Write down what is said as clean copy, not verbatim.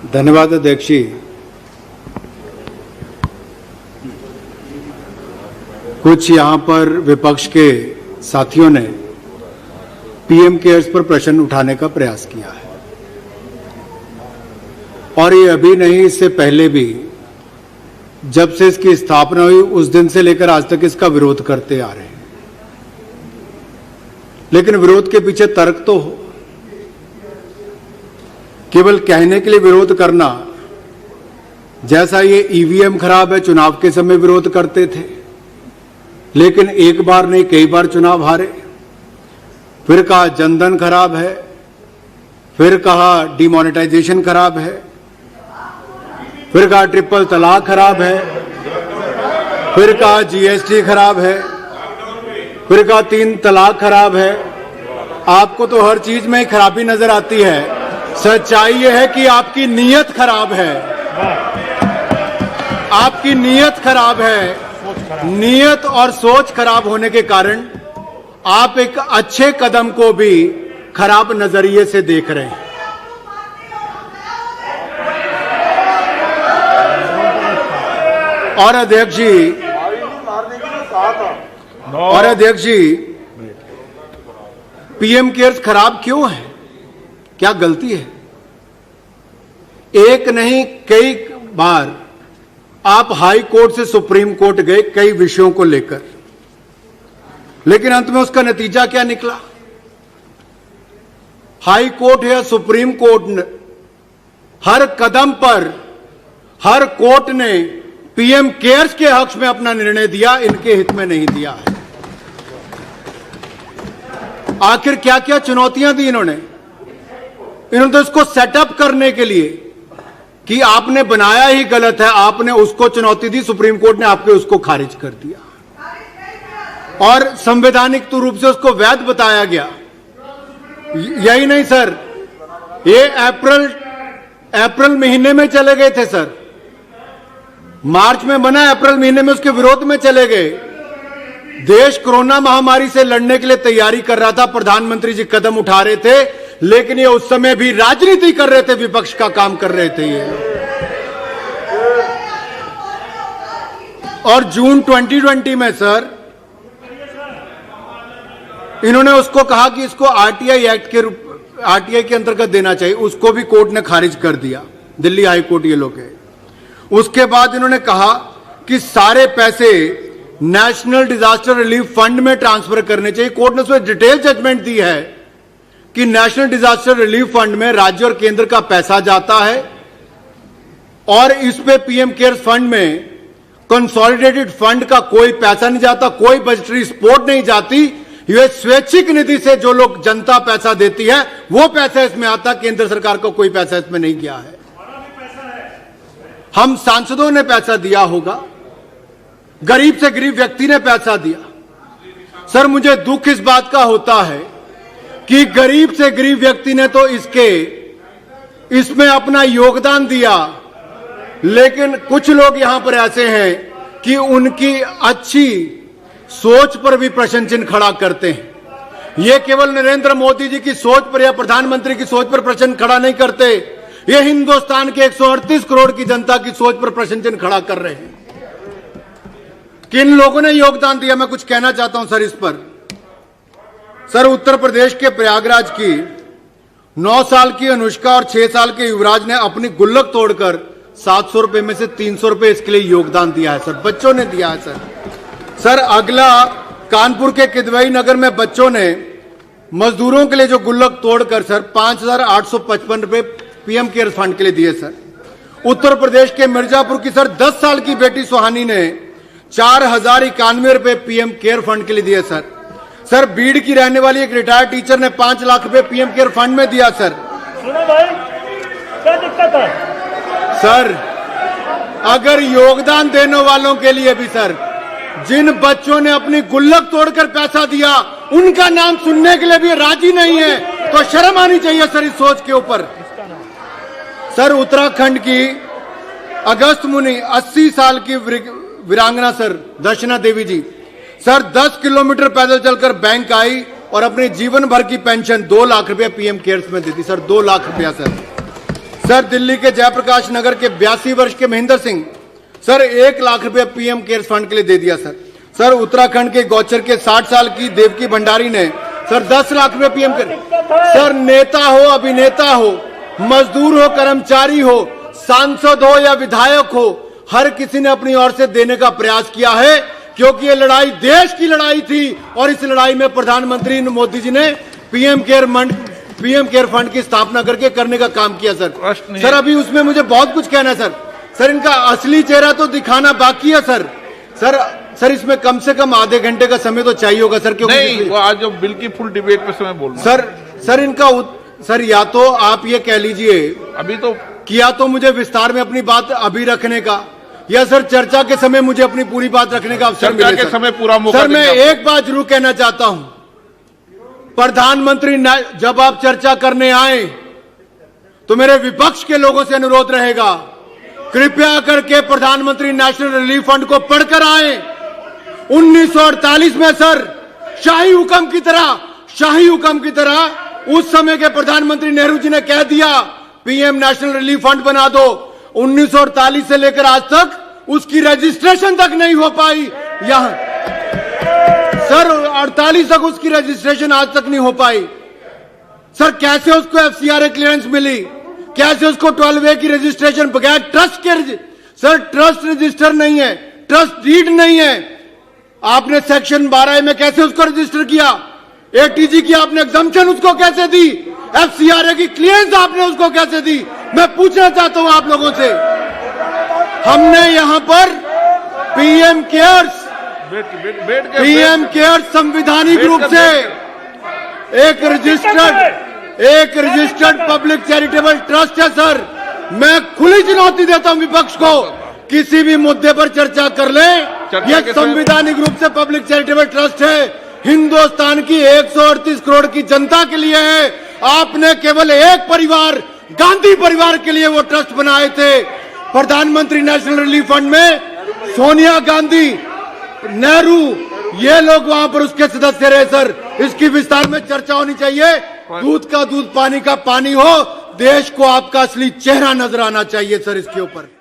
धन्यवाद अध्यक्ष जी। कुछ यहाँ पर विपक्ष के साथियों ने पीएम केयर्स पर प्रश्न उठाने का प्रयास किया है और ये अभी नहीं, इससे पहले भी जब से इसकी स्थापना हुई उस दिन से लेकर आज तक इसका विरोध करते आ रहे हैं। लेकिन विरोध के पीछे तर्क तो हो। केवल कहने के लिए विरोध करना, जैसा ये ईवीएम खराब है, चुनाव के समय विरोध करते थे लेकिन एक बार नहीं कई बार चुनाव हारे। फिर कहा जनधन खराब है, फिर कहा डिमोनेटाइजेशन खराब है, फिर कहा ट्रिपल तलाक खराब है, फिर कहा जीएसटी खराब है, फिर कहा 3 तलाक खराब है। आपको तो हर चीज में खराबी नजर आती है। सच्चाई यह है कि आपकी नीयत खराब है। आपकी नीयत खराब है। नीयत और सोच खराब होने के कारण आप एक अच्छे कदम को भी खराब नजरिए से देख रहे हैं। और अध्यक्ष जी, पीएम केयर्स खराब क्यों है? क्या गलती है? एक नहीं कई बार आप हाई कोर्ट से सुप्रीम कोर्ट गए कई विषयों को लेकर, लेकिन अंत में उसका नतीजा क्या निकला? हाई कोर्ट या सुप्रीम कोर्ट हर कदम पर हर कोर्ट ने पीएम केयर्स के हक में अपना निर्णय दिया, इनके हित में नहीं दिया है। आखिर क्या क्या चुनौतियां दी इन्होंने तो इसको सेटअप करने के लिए कि आपने बनाया ही गलत है, आपने उसको चुनौती दी, सुप्रीम कोर्ट ने आपके उसको खारिज कर दिया और संवैधानिक रूप से उसको वैध बताया गया। यही नहीं सर, ये अप्रैल महीने में चले गए थे सर। मार्च में बना, अप्रैल महीने में उसके विरोध में चले गए। देश कोरोना महामारी से लड़ने के लिए तैयारी कर रहा था, प्रधानमंत्री जी कदम उठा रहे थे, लेकिन ये उस समय भी राजनीति कर रहे थे, विपक्ष का काम कर रहे थे ये। और जून 2020 में सर इन्होंने उसको कहा कि इसको आरटीआई के अंतर्गत देना चाहिए, उसको भी कोर्ट ने खारिज कर दिया, दिल्ली हाई कोर्ट ये लोग है। उसके बाद इन्होंने कहा कि सारे पैसे नेशनल डिजास्टर रिलीफ फंड में ट्रांसफर करने चाहिए। कोर्ट ने उसमें डिटेल जजमेंट दी है कि नेशनल डिजास्टर रिलीफ फंड में राज्य और केंद्र का पैसा जाता है और इस पे पीएम केयर्स फंड में कंसोलिडेटेड फंड का कोई पैसा नहीं जाता, कोई बजटरी सपोर्ट नहीं जाती। ये स्वैच्छिक निधि से जो लोग जनता पैसा देती है वो पैसा इसमें आता, केंद्र सरकार को कोई पैसा इसमें नहीं गया है। हम सांसदों ने पैसा दिया होगा, गरीब से गरीब व्यक्ति ने पैसा दिया। सर मुझे दुख इस बात का होता है कि गरीब से गरीब व्यक्ति ने तो इसमें अपना योगदान दिया, लेकिन कुछ लोग यहां पर ऐसे हैं कि उनकी अच्छी सोच पर भी प्रश्न चिन्ह खड़ा करते हैं। ये केवल नरेंद्र मोदी जी की सोच पर या प्रधानमंत्री की सोच पर प्रश्न खड़ा नहीं करते, ये हिंदुस्तान के 138 करोड़ की जनता की सोच पर प्रश्न चिन्ह खड़ा कर रहे हैं। किन लोगों ने योगदान दिया, मैं कुछ कहना चाहता हूं सर इस पर। सर उत्तर प्रदेश के प्रयागराज की 9 साल की अनुष्का और 6 साल के युवराज ने अपनी गुल्लक तोड़कर 700 रुपए में से 300 रुपए इसके लिए योगदान दिया है सर, बच्चों ने दिया है सर। अगला कानपुर के किदवई नगर में बच्चों ने मजदूरों के लिए जो गुल्लक तोड़कर सर 5,855 रुपए पीएम केयर फंड के लिए दिए सर। उत्तर प्रदेश के मिर्जापुर की सर 10 साल की बेटी सुहानी ने 4,091 रुपए पीएम केयर फंड के लिए दिए सर। बीड़ की रहने वाली एक रिटायर्ड टीचर ने 5 लाख रुपए पीएम केयर फंड में दिया सर। सुनो भाई, क्या दिक्कत है सर? अगर योगदान देने वालों के लिए भी सर, जिन बच्चों ने अपनी गुल्लक तोड़कर पैसा दिया उनका नाम सुनने के लिए भी राजी नहीं है, तो शर्म आनी चाहिए सर इस सोच के ऊपर। सर उत्तराखंड की अगस्त मुनि 80 साल की वीरांगना सर दर्शना देवी जी सर 10 किलोमीटर पैदल चलकर बैंक आई और अपने जीवन भर की पेंशन 2 लाख रुपया पीएम केयर्स में दी थी सर। 2 लाख रुपया सर दिल्ली के जयप्रकाश नगर के 82 वर्ष के महेंद्र सिंह सर 1 लाख रुपए पीएम केयर्स फंड के लिए दे दिया सर। सर उत्तराखंड के गौचर के 60 साल की देवकी भंडारी ने सर 10 लाख रुपए पीएम कर। सर नेता हो, अभिनेता हो, मजदूर हो, कर्मचारी हो, सांसद हो या विधायक हो, हर किसी ने अपनी ओर से देने का प्रयास किया है, क्योंकि ये लड़ाई देश की लड़ाई थी और इस लड़ाई में प्रधानमंत्री मोदी जी ने पीएम केयर फंड की स्थापना करके करने का काम किया सर। सर अभी उसमें मुझे बहुत कुछ कहना है सर। सर इनका असली चेहरा तो दिखाना बाकी है सर। सर इसमें कम से कम आधे घंटे का समय तो चाहिए होगा सर, क्योंकि नहीं वो आज जो बिल की फुल डिबेट पे समय बोलना सर इनका सर या तो आप ये कह लीजिए अभी तो किया तो मुझे विस्तार में अपनी बात अभी रखने का, या सर चर्चा के समय मुझे अपनी पूरी बात रखने का अवसर मिले। चर्चा के समय पूरा मौका सर मैं एक बात जरूर कहना चाहता हूं, प्रधानमंत्री जब आप चर्चा करने आए तो मेरे विपक्ष के लोगों से अनुरोध रहेगा, कृपया करके प्रधानमंत्री नेशनल रिलीफ फंड को पढ़कर आए। 1948 में सर शाही हुक्म की तरह उस समय के प्रधानमंत्री नेहरू जी ने कह दिया पीएम नेशनल रिलीफ फंड बना दो। 1948 से लेकर आज तक उसकी रजिस्ट्रेशन तक नहीं हो पाई। यहां सर 48 तक उसकी रजिस्ट्रेशन आज तक नहीं हो पाई। सर कैसे उसको एफसीआरए क्लियरेंस मिली, कैसे उसको 12A की रजिस्ट्रेशन बगैर ट्रस्ट के सर ट्रस्ट रजिस्टर नहीं है, ट्रस्ट डीड नहीं है, आपने सेक्शन 12A में कैसे उसको रजिस्टर किया, एटीजी की आपने एग्जम्पशन उसको कैसे दी, एफसीआरए की क्लियरेंस आपने उसको कैसे दी। मैं पूछना चाहता हूं आप लोगों से, हमने यहां पर पीएम केयर्स संविधानिक रूप से एक रजिस्टर्ड पब्लिक चैरिटेबल ट्रस्ट है सर। मैं खुली चुनौती देता हूं विपक्ष को, किसी भी मुद्दे पर चर्चा कर ले, यह संवैधानिक रूप से पब्लिक चैरिटेबल ट्रस्ट है, हिंदुस्तान की 138 करोड़ की जनता के लिए है। आपने केवल एक परिवार, गांधी परिवार के लिए वो ट्रस्ट बनाए थे। प्रधानमंत्री नेशनल रिलीफ फंड में सोनिया गांधी, नेहरू, ये लोग वहां पर उसके सदस्य रहे सर। इसकी विस्तार में चर्चा होनी चाहिए। दूध का दूध, पानी का पानी हो, देश को आपका असली चेहरा नजर आना चाहिए सर इसके ऊपर।